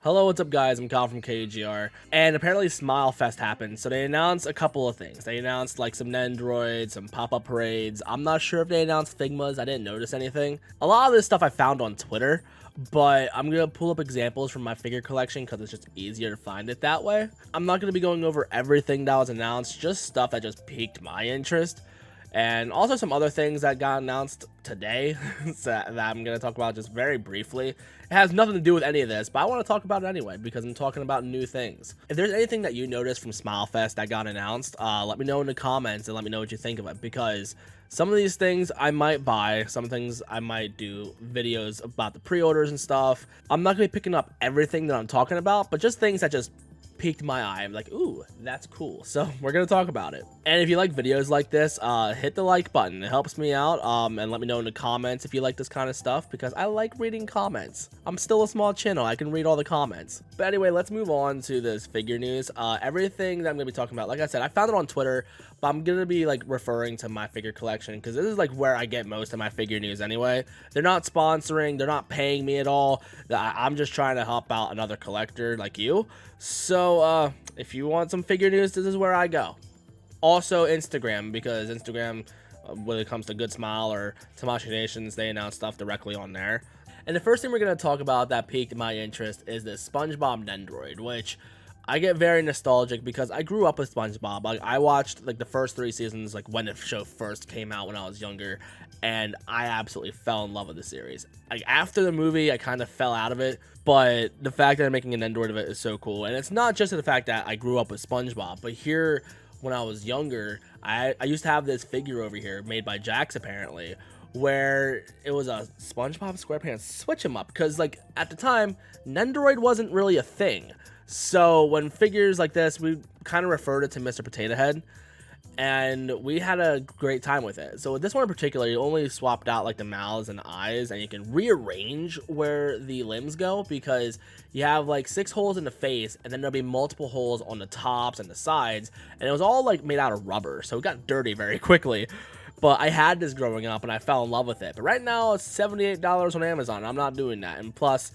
Hello, what's up guys, I'm Kyle from KGR, and apparently Smile Fest happened, so they announced a couple of things. They announced like some Nendoroids, some pop-up parades. I'm not sure if they announced Figmas, I didn't notice anything. A lot of this stuff I found on Twitter, but I'm gonna pull up examples from my figure collection because it's just easier to find it that way. I'm not gonna be going over everything that was announced, just stuff that just piqued my interest. And also some other things that got announced today that I'm going to talk about just very briefly. It has nothing to do with any of this, but I want to talk about it anyway because I'm talking about new things. If there's anything that you noticed from SmileFest that got announced, let me know in the comments and let me know what you think of it, because some of these things I might buy, some things I might do videos about the pre-orders and stuff. I'm not going to be picking up everything that I'm talking about, but just things that just piqued my eye. I'm like, ooh, that's cool. So we're gonna talk about it. And if you like videos like this, hit the like button. It helps me out. And let me know in the comments if you like this kind of stuff, because I like reading comments. I'm still a small channel, I can read all the comments. But anyway, let's move on to this figure news. Everything that I'm gonna be talking about, like I said, I found it on Twitter, but I'm gonna be like referring to my figure collection because this is like where I get most of my figure news anyway. They're not sponsoring, they're not paying me at all. I'm just trying to help out another collector like you. So if you want some figure news, this is where I go. Also Instagram, because Instagram, when it comes to Good Smile or Tamashi Nations, they announce stuff directly on there. And the first thing we're going to talk about that piqued my interest is this SpongeBob Dendroid, which I get very nostalgic because I grew up with SpongeBob. Like, I watched like the first 3 seasons, like when the show first came out when I was younger, and I absolutely fell in love with the series. Like, after the movie, I kind of fell out of it, but the fact that I'm making an Nendoroid of it is so cool. And it's not just the fact that I grew up with SpongeBob, but here when I was younger, I used to have this figure over here made by Jax apparently, where it was a SpongeBob SquarePants switch 'em up, because like at the time Nendoroid wasn't really a thing. So when figures like this, we kind of referred it to Mr. Potato Head, and we had a great time with it. So with this one in particular, you only swapped out like the mouths and eyes, and you can rearrange where the limbs go, because you have like 6 holes in the face, and then there'll be multiple holes on the tops and the sides, and it was all like made out of rubber, so it got dirty very quickly. But I had this growing up and I fell in love with it. But right now it's $78 on Amazon. I'm not doing that. And plus,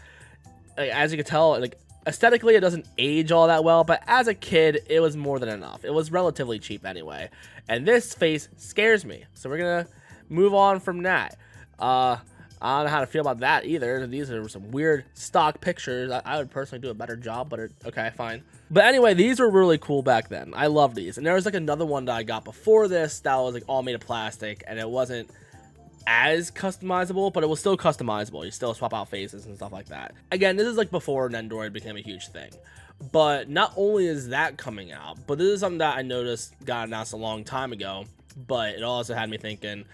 like, as you can tell, like aesthetically it doesn't age all that well, but as a kid it was more than enough. It was relatively cheap anyway. And this face scares me. So we're gonna move on from that. I don't know how to feel about that either. These are some weird stock pictures. I would personally do a better job, but okay, fine. But anyway, these were really cool back then. I love these. And there was like another one that I got before this that was like all made of plastic, and it wasn't as customizable, but it was still customizable. You still swap out faces and stuff like that. Again, this is like before Nendoroid became a huge thing. But not only is that coming out, but this is something that I noticed got announced a long time ago, but it also had me thinking,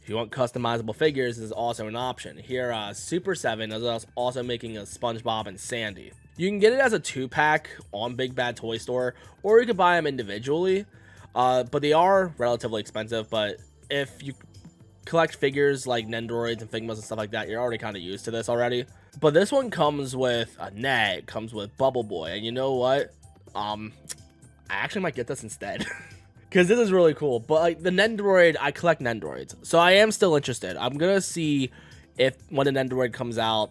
if you want customizable figures, this is also an option. Here, Super 7 is also making a SpongeBob and Sandy. You can get it as a 2-pack on Big Bad Toy Store, or you could buy them individually, but they are relatively expensive. But if you collect figures like Nendoroids and Figmas and stuff like that, you're already kind of used to this already. But this one comes with a net, comes with Bubble Boy, and you know what? I actually might get this instead. Because this is really cool. But like the Nendoroid, I collect Nendoroids, so I am still interested. I'm gonna see if when the Nendoroid comes out,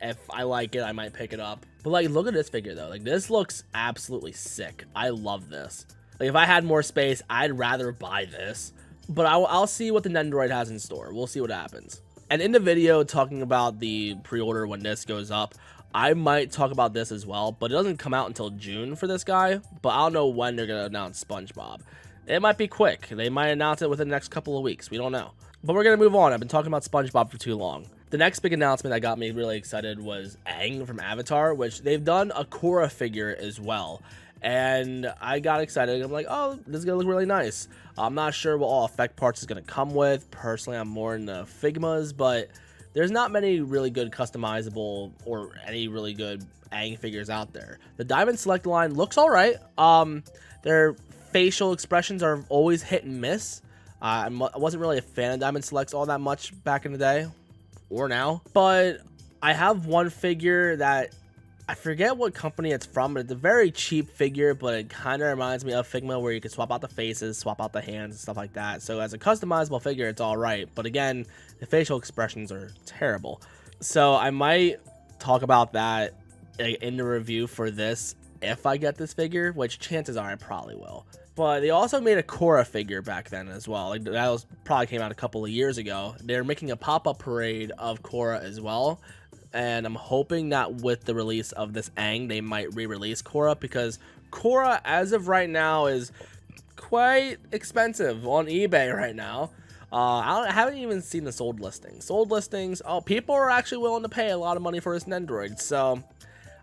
if I like it, I might pick it up. But like, look at this figure though. Like, this looks absolutely sick. I love this. Like, if I had more space, I'd rather buy this. But I'll see what the Nendoroid has in store. We'll see what happens. And in the video talking about the pre-order when this goes up, I might talk about this as well, but it doesn't come out until June for this guy. But I don't know when they're gonna announce SpongeBob. It might be quick. They might announce it within the next couple of weeks. We don't know. But we're gonna move on. I've been talking about SpongeBob for too long. The next big announcement that got me really excited was Aang from Avatar, which they've done a Korra figure as well. And I got excited. I'm like, oh, this is gonna look really nice. I'm not sure what all effect parts is gonna come with. Personally, I'm more into Figmas, but there's not many really good customizable or any really good Aang figures out there. The Diamond Select line looks all right. Their facial expressions are always hit and miss. I wasn't really a fan of Diamond Selects all that much back in the day, or now. But I have one figure that I forget what company it's from, but it's a very cheap figure, but it kind of reminds me of Figma, where you can swap out the faces, swap out the hands and stuff like that. So as a customizable figure, it's all right. But again, the facial expressions are terrible. So I might talk about that in the review for this if I get this figure, which chances are I probably will. But they also made a Korra figure back then as well. Like that was probably came out a couple of years ago. They're making a pop-up parade of Korra as well. And I'm hoping that with the release of this Aang, they might re-release Korra, because Korra, as of right now, is quite expensive on eBay right now. I haven't even seen the sold listings. Sold listings, oh, people are actually willing to pay a lot of money for this Nendoroid. So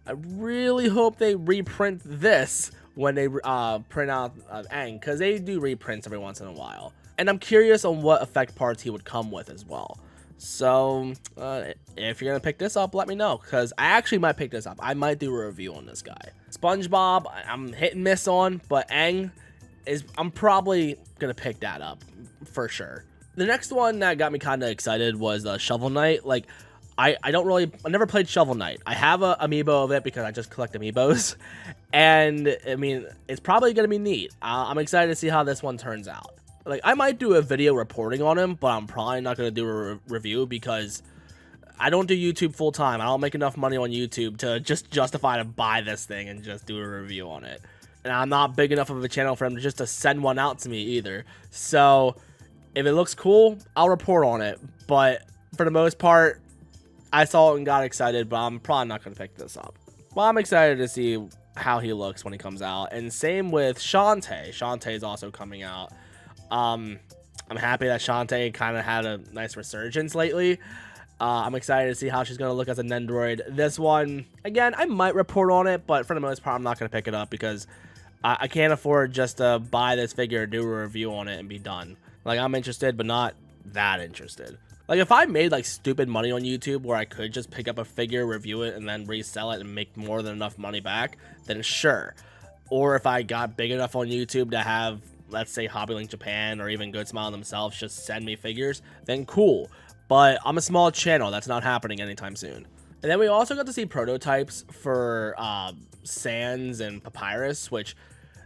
I really hope they reprint this when they print out Aang, because they do reprints every once in a while. And I'm curious on what effect parts he would come with as well. So if you're gonna pick this up, let me know, because I actually might pick this up. I might do a review on this guy. SpongeBob, I'm hit and miss on, but Aang I'm probably gonna pick that up for sure. The next one that got me kind of excited was Shovel Knight. Like I never played Shovel Knight. I have a amiibo of it because I just collect amiibos, and I mean it's probably gonna be neat. I'm excited to see how this one turns out. Like I might do a video reporting on him, but I'm probably not gonna do a review because I don't do YouTube full time. I don't make enough money on YouTube to just justify to buy this thing and just do a review on it. And I'm not big enough of a channel for him to just to send one out to me either. So if it looks cool, I'll report on it. But for the most part, I saw it and got excited, but I'm probably not going to pick this up. Well, I'm excited to see how he looks when he comes out. And same with Shantae. Shantae is also coming out. I'm happy that Shantae kind of had a nice resurgence lately. I'm excited to see how she's going to look as a Nendoroid. This one, again, I might report on it, but for the most part, I'm not going to pick it up because I can't afford just to buy this figure, do a review on it, and be done. Like, I'm interested, but not that interested. Like, if I made, like, stupid money on YouTube where I could just pick up a figure, review it, and then resell it and make more than enough money back, then sure. Or if I got big enough on YouTube to have, let's say, Hobbylink Japan or even Good Smile themselves just send me figures, then cool. But I'm a small channel. That's not happening anytime soon. And then we also got to see prototypes for Sans and Papyrus, which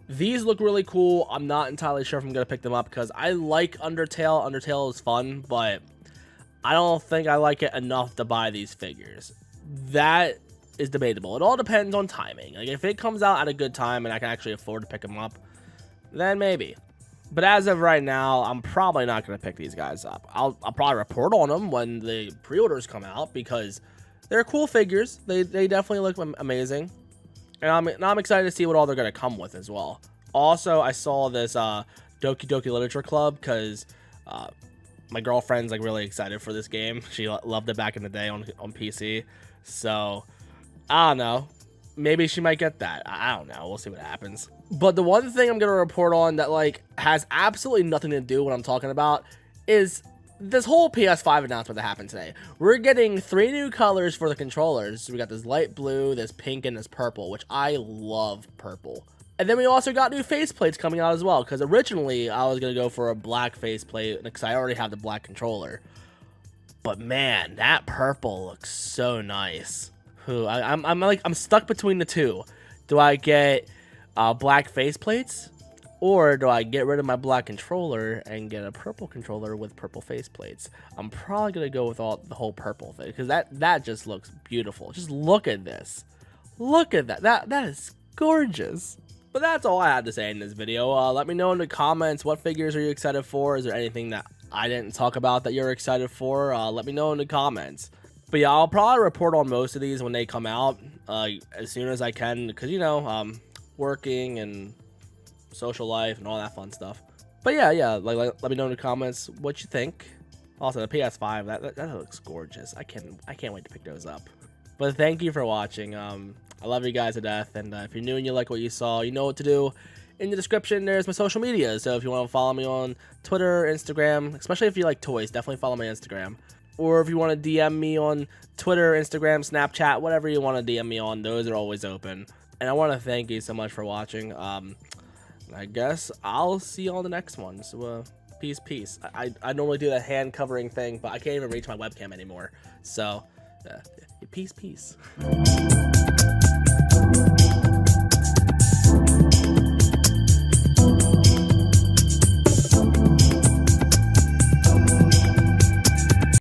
these look really cool. I'm not entirely sure if I'm going to pick them up because I like Undertale. Undertale is fun, but I don't think I like it enough to buy these figures. That is debatable. It all depends on timing. Like if it comes out at a good time and I can actually afford to pick them up, then maybe. But as of right now, I'm probably not going to pick these guys up. I'll probably report on them when the pre-orders come out because they're cool figures. They definitely look amazing. And I'm excited to see what all they're going to come with as well. Also, I saw this Doki Doki Literature Club because my girlfriend's like really excited for this game. She loved it back in the day on PC. So, I don't know. Maybe she might get that. I don't know. We'll see what happens. But the one thing I'm going to report on that like has absolutely nothing to do with what I'm talking about is this whole PS5 announcement that happened today. We're getting 3 new colors for the controllers. We got this light blue, this pink, and this purple, which I love purple. And then we also got new faceplates coming out as well, because originally I was going to go for a black faceplate because I already have the black controller. But man, that purple looks so nice. I'm stuck between the two. Do I get black faceplates, or do I get rid of my black controller and get a purple controller with purple faceplates? I'm probably gonna go with the whole purple thing because that just looks beautiful. Just look at this. Look at that. That is gorgeous. But that's all I had to say in this video. Let me know in the comments what figures are you excited for. Is there anything that I didn't talk about that you're excited for? Let me know in the comments. But yeah, I'll probably report on most of these when they come out as soon as I can because, you know, working and social life and all that fun stuff. But yeah, like let me know in the comments what you think. Also, the PS5, that looks gorgeous. I can't wait to pick those up. But thank you for watching. I love you guys to death. And if you're new and you like what you saw, you know what to do. In the description, there's my social media. So if you want to follow me on Twitter, Instagram, especially if you like toys, definitely follow my Instagram. Or if you want to DM me on Twitter, Instagram, Snapchat, whatever you want to DM me on, those are always open. And I want to thank you so much for watching. I guess I'll see you on the next one. So, peace. I normally do that hand covering thing, but I can't even reach my webcam anymore. So, peace.